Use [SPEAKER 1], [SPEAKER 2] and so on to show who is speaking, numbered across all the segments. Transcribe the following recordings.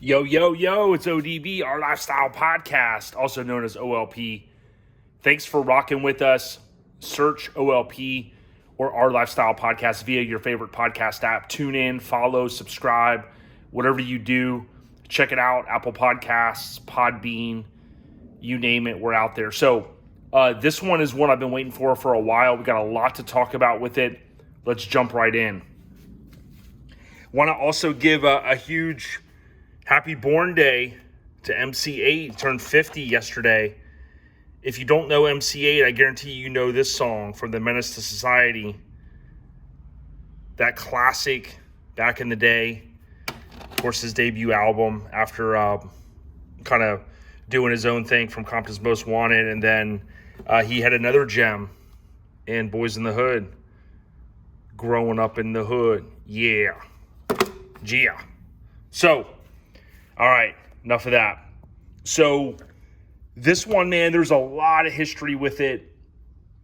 [SPEAKER 1] Yo, yo, yo, it's ODB, our lifestyle podcast, also known as OLP. Thanks for rocking with us. Search OLP or our lifestyle podcast via your favorite podcast app. Tune in, follow, subscribe, whatever you do. Check it out, Apple Podcasts, Podbean, you name it, we're out there. So this one is one I've been waiting for a while. We got a lot to talk about with it. Let's jump right in. Want to also give a huge happy born day to MC8. Turned 50 yesterday. If you don't know MC8, I guarantee you know this song from the Menace to Society. That classic back in the day. Of course, his debut album after kind of doing his own thing from Compton's Most Wanted. And then he had another gem in Boys in the Hood. Growing Up in the Hood. Yeah. So, all right, enough of that. So this one, man, there's a lot of history with it.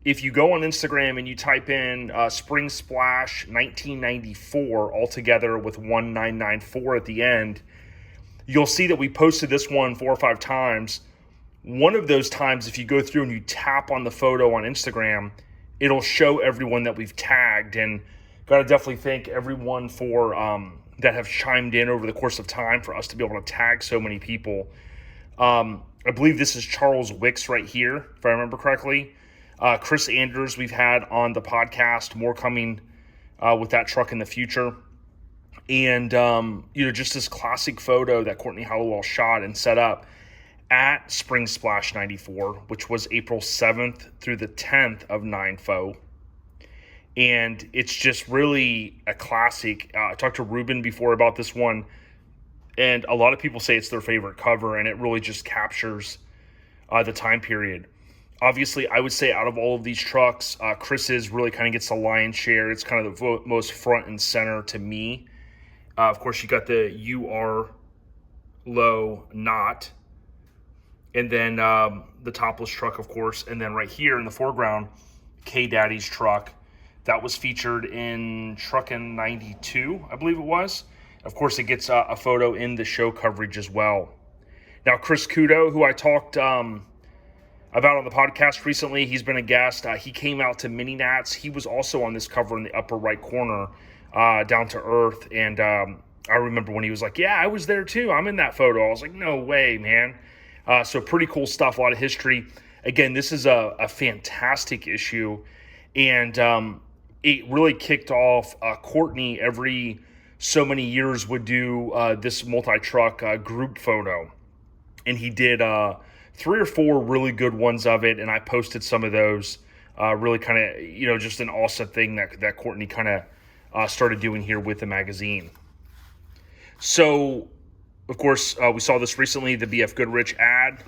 [SPEAKER 1] If you go on Instagram and you type in Spring Splash 1994 altogether with 1994 at the end, you'll see that we posted this one 4 or 5 times. One of those times, if you go through and you tap on the photo on Instagram, it'll show everyone that we've tagged. And got to definitely thank everyone for that have chimed in over the course of time for us to be able to tag so many people. I believe this is Charles Wicks right here, if I remember correctly. Chris Andrews we've had on the podcast, more coming with that truck in the future. And, just this classic photo that Courtney Halowell shot and set up at Spring Splash 94, which was April 7th through the 10th of 9-4. And it's just really a classic. I talked to Ruben before about this one, and a lot of people say it's their favorite cover, and it really just captures the time period. Obviously, I would say out of all of these trucks, Chris's really kind of gets the lion's share. It's kind of the most front and center to me. Of course, you got the UR low knot, and then the topless truck, of course, and then right here in the foreground, K-Daddy's truck. That was featured in Truckin 92, I believe it was. Of course, it gets a photo in the show coverage as well. Now, Chris Kudo, who I talked about on the podcast recently, he's been a guest. He came out to Mini Nats. He was also on this cover in the upper right corner, down to earth. And I remember when he was like, yeah, I was there too. I'm in that photo. I was like, no way, man. So pretty cool stuff, a lot of history. Again, this is a fantastic issue. And it really kicked off. Courtney every so many years would do this multi-truck group photo. And he did 3 or 4 really good ones of it. And I posted some of those. Really kind of, just an awesome thing that Courtney kind of started doing here with the magazine. So, of course, we saw this recently, the BF Goodrich ad.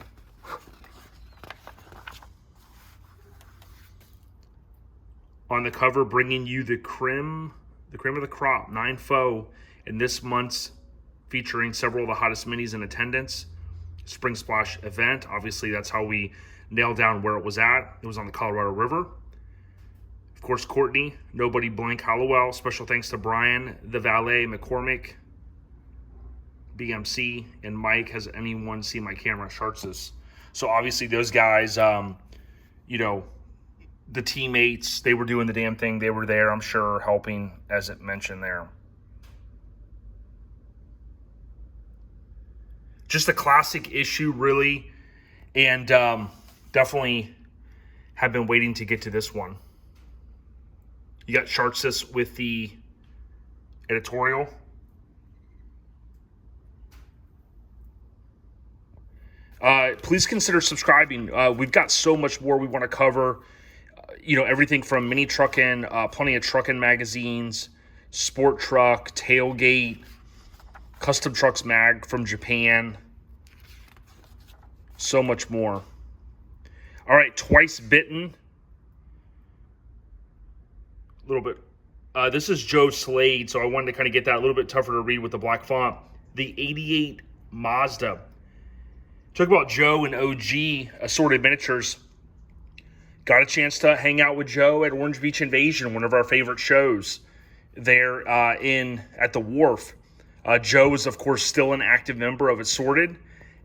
[SPEAKER 1] On the cover, bringing you the cream of the crop, 9-4, in this month's featuring several of the hottest minis in attendance. Spring Splash event. Obviously, that's how we nailed down where it was at. It was on the Colorado River. Of course, Courtney, nobody blank Halowell. Special thanks to Brian, the valet, McCormick, BMC, and Mike. Has anyone seen my camera? Charts this. So obviously, those guys, the teammates, they were doing the damn thing. They were there, I'm sure, helping, as it mentioned there. Just a classic issue, really, and definitely have been waiting to get to this one. You got Chartsis with the editorial. Please consider subscribing. We've got so much more we want to cover. Everything from Minitruckin, plenty of trucking magazines, Sport Truck, Tailgate, Custom Trucks Mag from Japan. So much more. All right, twice bitten. A little bit. This is Joe Slade, so I wanted to kind of get that a little bit tougher to read with the black font. The 88 Mazda. Talk about Joe and OG Assorted Miniatures. Got a chance to hang out with Joe at Orange Beach Invasion, one of our favorite shows there at the Wharf. Joe is, of course, still an active member of Assorted,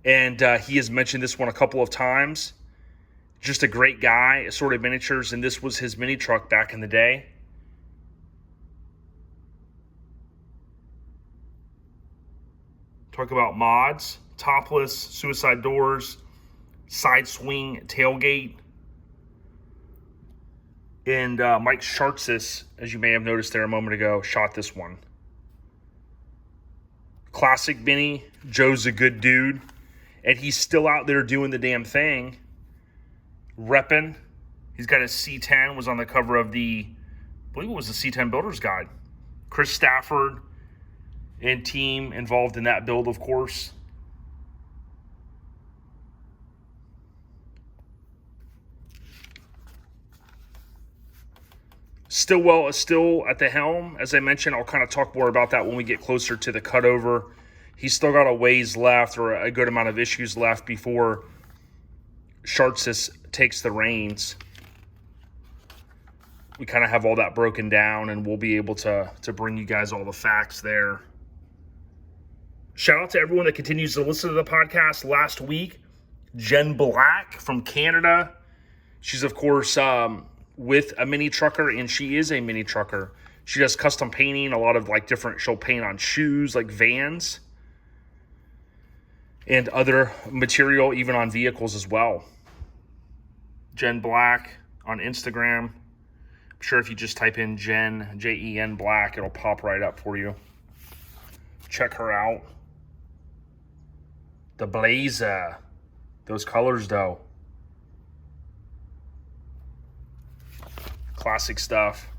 [SPEAKER 1] and he has mentioned this one a couple of times. Just a great guy, Assorted Miniatures, and this was his mini truck back in the day. Talk about mods, topless, suicide doors, side swing tailgate. And Mike Shartsis, as you may have noticed there a moment ago, shot this one. Classic Mini. Joe's a good dude. And he's still out there doing the damn thing. Reppin'. He's got his C10, was on the cover of I believe it was the C10 Builder's Guide. Chris Stafford and team involved in that build, of course. Stillwell is still at the helm. As I mentioned, I'll kind of talk more about that when we get closer to the cutover. He's still got a ways left, or a good amount of issues left, before Shartsis takes the reins. We kind of have all that broken down, and we'll be able to bring you guys all the facts there. Shout out to everyone that continues to listen to the podcast. Last week, Jen Black from Canada. She's, of course, with a mini trucker, and she is a mini trucker. She does custom painting, a lot of like different, she'll paint on shoes, like vans, and other material, even on vehicles as well. Jen Black on Instagram. I'm sure if you just type in Jen, Jen Black, it'll pop right up for you. Check her out. The Blazer. Those colors, though. Classic stuff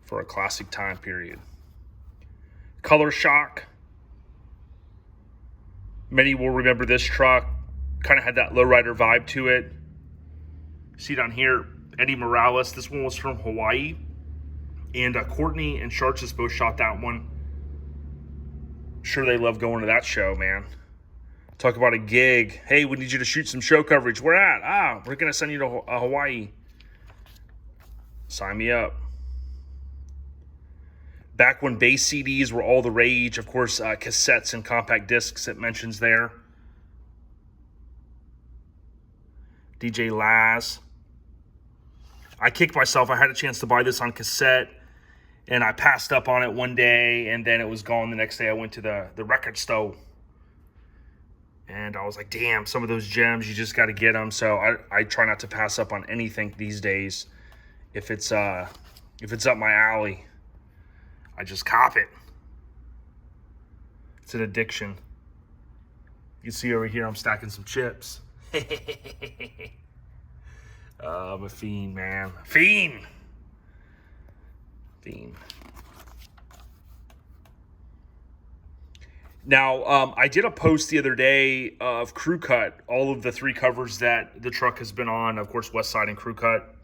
[SPEAKER 1] for a classic time period. Color Shoc. Many will remember this truck. Kind of had that lowrider vibe to it. See down here, Eddie Morales. This one was from Hawaii. And Courtney and Shartsis both shot that one. Sure, they love going to that show, man. Talk about a gig. Hey, we need you to shoot some show coverage. Where at? We're going to send you to Hawaii. Sign me up. Back when bass CDs were all the rage, of course, cassettes and compact discs, it mentions there. DJ Laz. I kicked myself. I had a chance to buy this on cassette, and I passed up on it one day, and then it was gone the next day. I went to the record store, and I was like, damn, some of those gems, you just got to get them. So I try not to pass up on anything these days. If it's up my alley, I just cop it. It's an addiction. You can see over here I'm stacking some chips. I'm a fiend, man. Fiend. Now, I did a post the other day of Crew Cut, all of the 3 covers that the truck has been on, of course, West Side and Crew Cut.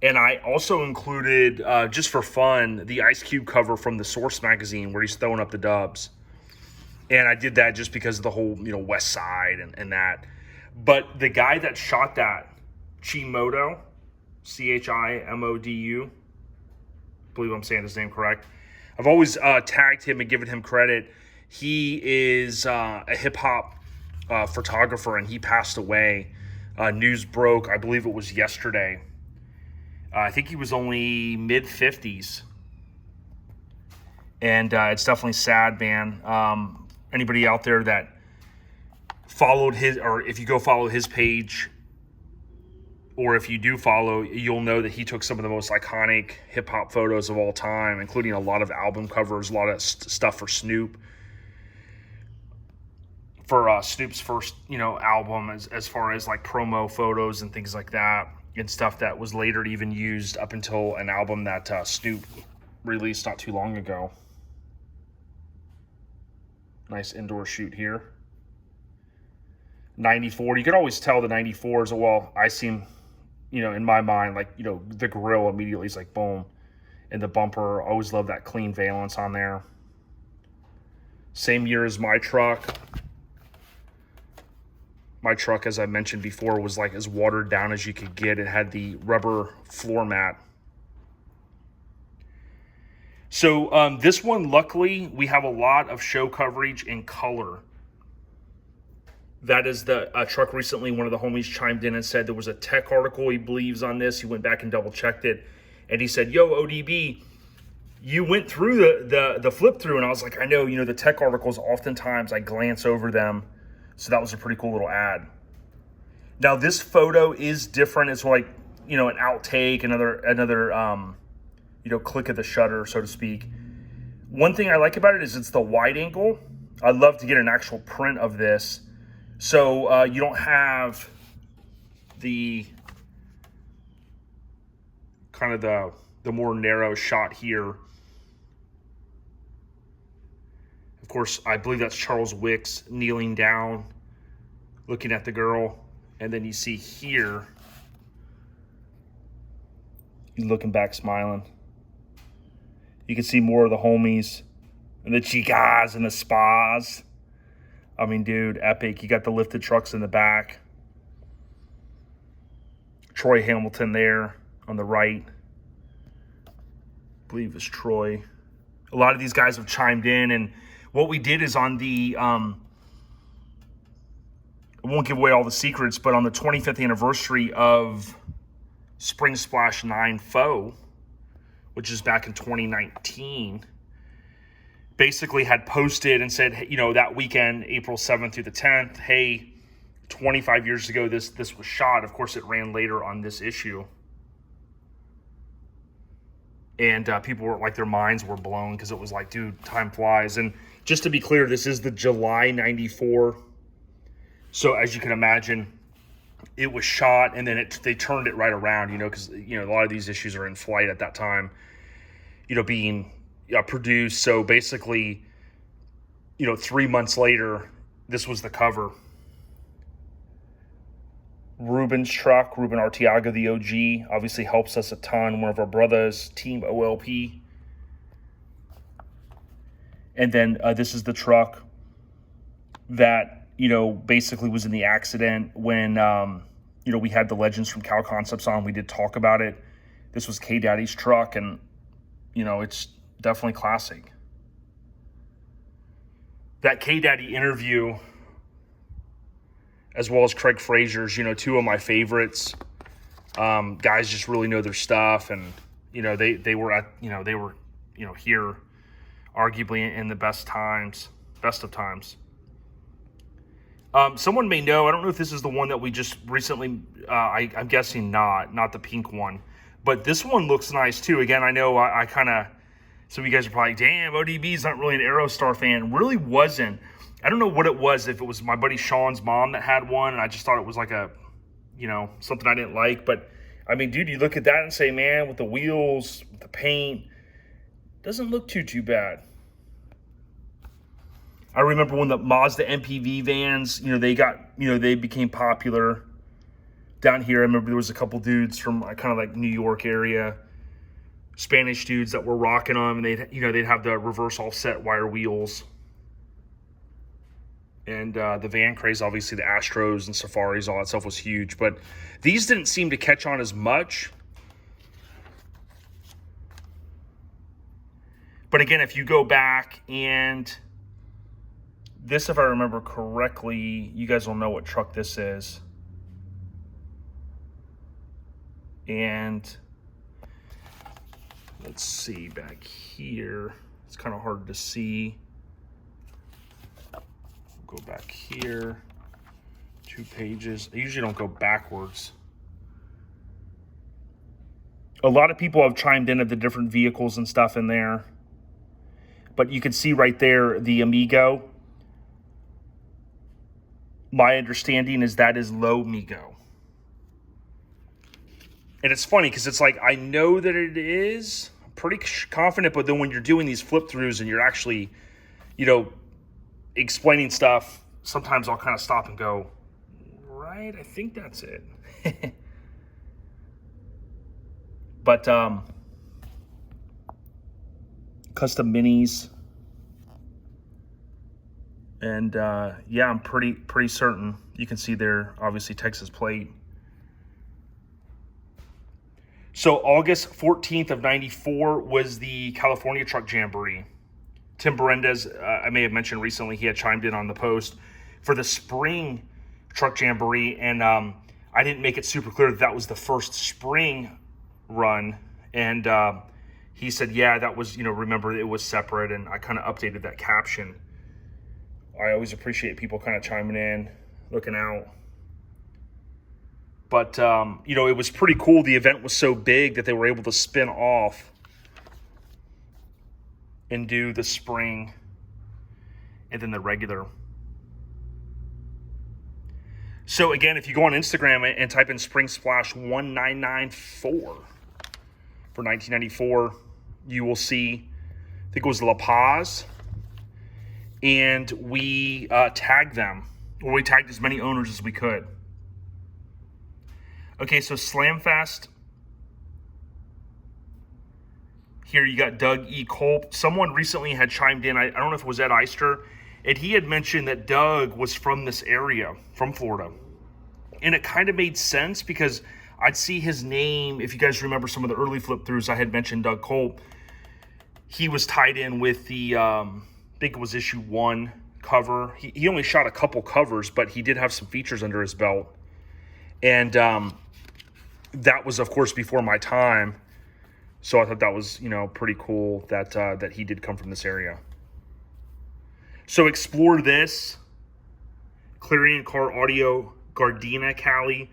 [SPEAKER 1] And I also included, just for fun, the Ice Cube cover from the Source magazine where he's throwing up the dubs. And I did that just because of the whole, West Side and that. But the guy that shot that, Chi Modu, Chimodu, I believe I'm saying his name correct. I've always tagged him and given him credit. He is a hip-hop photographer, and he passed away. News broke, I believe it was yesterday. I think he was only mid-50s. And it's definitely sad, man. Anybody out there that followed his, or if you go follow his page, or if you do follow, you'll know that he took some of the most iconic hip-hop photos of all time, including a lot of album covers, a lot of stuff for Snoop. For Snoop's first, album, as far as like promo photos and things like that, and stuff that was later even used up until an album that Snoop released not too long ago. Nice indoor shoot here. 94. You could always tell the 94s. Well, I seem, in my mind, like, the grill immediately is like boom. And the bumper, always love that clean valence on there. Same year as my truck. My truck, as I mentioned before, was like as watered down as you could get. It had the rubber floor mat. So this one, luckily, we have a lot of show coverage in color. That is the truck recently. One of the homies chimed in and said there was a tech article he believes on this. He went back and double checked it. And he said, yo, ODB, you went through the flip through. And I was like, I know, the tech articles, oftentimes I glance over them. So that was a pretty cool little ad. Now this photo is different. It's like, an outtake, another click of the shutter, so to speak. One thing I like about it is it's the wide angle. I'd love to get an actual print of this. So you don't have the kind of the more narrow shot here. Of course, I believe that's Charles Wicks kneeling down, looking at the girl. And then you see here, he's looking back, smiling. You can see more of the homies and the chicas and the spas. I mean, dude, epic. You got the lifted trucks in the back. Troy Hamilton there on the right. I believe it's Troy. A lot of these guys have chimed in, and what we did is on the, I won't give away all the secrets, but on the 25th anniversary of Spring Splash 9 Faux, which is back in 2019, basically had posted and said, that weekend, April 7th through the 10th, hey, 25 years ago, this was shot. Of course, it ran later on this issue. And people were like, their minds were blown because it was like, dude, time flies. And just to be clear, this is the July 94. So as you can imagine, it was shot and then they turned it right around, because, a lot of these issues are in flight at that time, being produced. So basically, 3 months later, this was the cover. Ruben's truck, Ruben Arteaga, the OG, obviously helps us a ton. One of our brothers, Team OLP. And then this is the truck that, basically was in the accident when, we had the Legends from Cal Concepts on. We did talk about it. This was K-Daddy's truck, and, it's definitely classic. That K-Daddy interview, as well as Craig Frazier's, two of my favorites. Guys just really know their stuff, and they were at here, arguably in the best of times. Someone may know. I don't know if this is the one that we just recently. I'm guessing not the pink one, but this one looks nice too. Again, I know I kind of. Some of you guys are probably, damn, ODB's not really an Aerostar fan. Really wasn't. I don't know what it was, if it was my buddy Sean's mom that had one, and I just thought it was like a, something I didn't like. But, I mean, dude, you look at that and say, man, with the wheels, with the paint, doesn't look too bad. I remember when the Mazda MPV vans, they became popular down here. I remember there was a couple dudes from kind of like New York area, Spanish dudes that were rocking them, and they'd have the reverse offset wire wheels. And the van craze, obviously the Astros and Safaris, all that stuff was huge. But these didn't seem to catch on as much. But again, if you go back and this, if I remember correctly, you guys will know what truck this is. And let's see back here. It's kind of hard to see. Go back here, 2 pages. I usually don't go backwards. A lot of people have chimed in at the different vehicles and stuff in there. But you can see right there, the Amigo. My understanding is that is low Migo. And it's funny because it's like, I know that it is. I'm pretty confident, but then when you're doing these flip throughs and you're actually, explaining stuff, sometimes I'll kind of stop and go, right, I think that's it. But custom minis, and yeah, I'm pretty certain. You can see there, obviously, Texas plate. So August 14th of 94 was the California Truck Jamboree. Tim Berendez, I may have mentioned recently, he had chimed in on the post for the spring Truck Jamboree, and I didn't make it super clear that was the first spring run, and he said, yeah, that was, remember it was separate, and I kind of updated that caption. I always appreciate people kind of chiming in, looking out. But, it was pretty cool. The event was so big that they were able to spin off and do the spring and then the regular. So, again, if you go on Instagram and type in Spring Splash 1994 for 1994, you will see, I think it was La Paz, and we tagged them, or we tagged as many owners as we could. Okay, so Slamfest. Here you got Doug E. Culp. Someone recently had chimed in, I don't know if it was Ed Eister, and he had mentioned that Doug was from this area, from Florida. And it kind of made sense because I'd see his name. If you guys remember some of the early flip-throughs, I had mentioned Doug Culp. He was tied in with the, I think it was issue 1 cover. He only shot a couple covers, but he did have some features under his belt. And that was, of course, before my time. So I thought that was, pretty cool that that he did come from this area. So Explore This, Clarion Car Audio, Gardena Cali,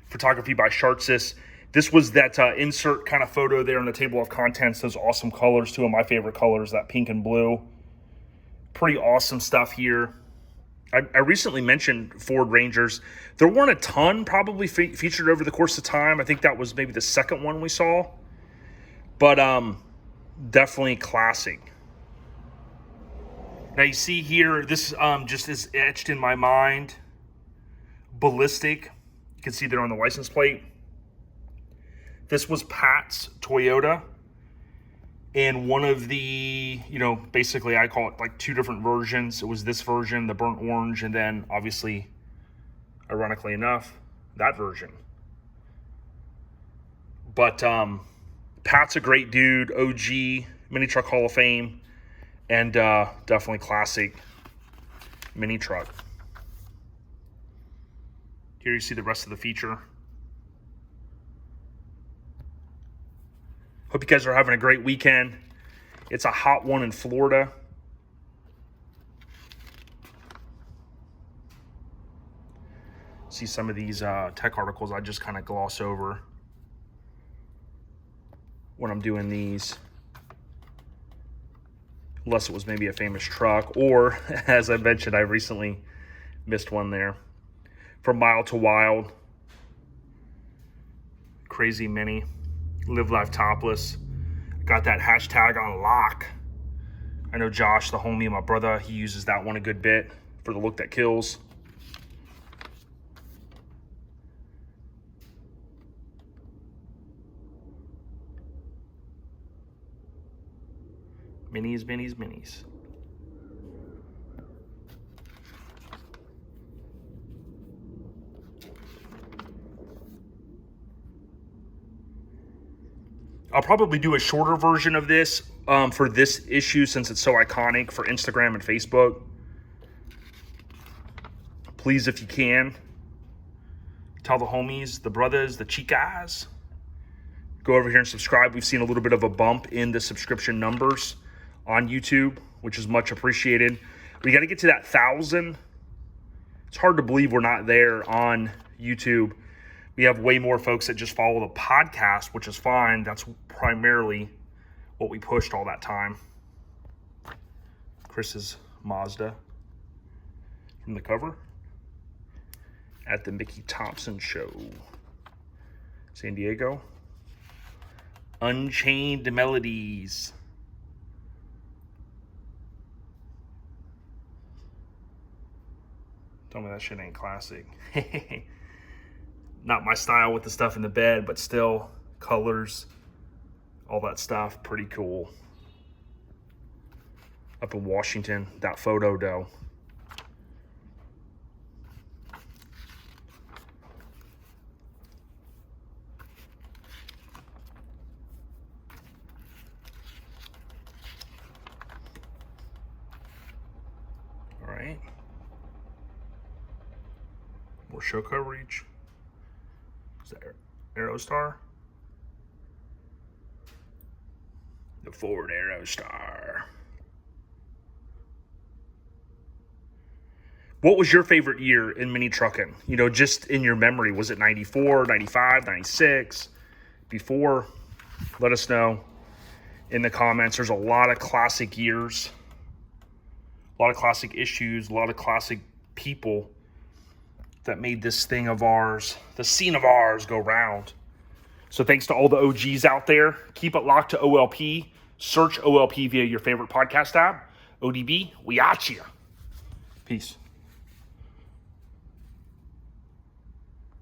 [SPEAKER 1] photography by Shartsis. This was that insert kind of photo there on the table of contents. Those awesome colors, 2 of my favorite colors, that pink and blue. Pretty awesome stuff here. I recently mentioned Ford Rangers. There weren't a ton probably featured over the course of time. I think that was maybe the second one we saw. But definitely classic. Now you see here, this just is etched in my mind. Ballistic. You can see there on the license plate. This was Pat's Toyota. And one of the, basically I call it like 2 different versions. It was this version, the burnt orange, and then obviously, ironically enough, that version. But Pat's a great dude, OG, Mini Truck Hall of Fame, and definitely classic mini truck. Here you see the rest of the feature. Hope you guys are having a great weekend. It's a hot one in Florida. See some of these tech articles I just kind of gloss over when I'm doing these. Unless it was maybe a famous truck, or as I mentioned, I recently missed one there. From Mile to Wild. Crazy Mini. Live Life Topless. Got that hashtag on lock. I know Josh, the homie, my brother, he uses that one a good bit for the look that kills. Minis, minis, minis. I'll probably do a shorter version of this for this issue since it's so iconic for Instagram and Facebook. Please, if you can, tell the homies, the brothers, the chicas, go over here and subscribe. We've seen a little bit of a bump in the subscription numbers on YouTube, which is much appreciated. We got to get to that 1,000. It's hard to believe we're not there on YouTube. We have way more folks that just follow the podcast, which is fine. That's primarily what we pushed all that time. Chris's Mazda from the cover at the Mickey Thompson show. San Diego. Unchained Melodies. Tell me that shit ain't classic. Not my style with the stuff in the bed, but still, colors, all that stuff, pretty cool. Up in Washington, that photo though. More show coverage. Is that Aerostar? The Ford Aerostar. What was your favorite year in Minitruckin? You know, just in your memory. Was it 94, 95, 96? Before? Let us know in the comments. There's a lot of classic years. A lot of classic issues. A lot of classic people that made this thing of ours, the scene of ours, go round. So thanks to all the OGs out there. Keep it locked to OLP. Search OLP via your favorite podcast app. ODB, we at you. Peace.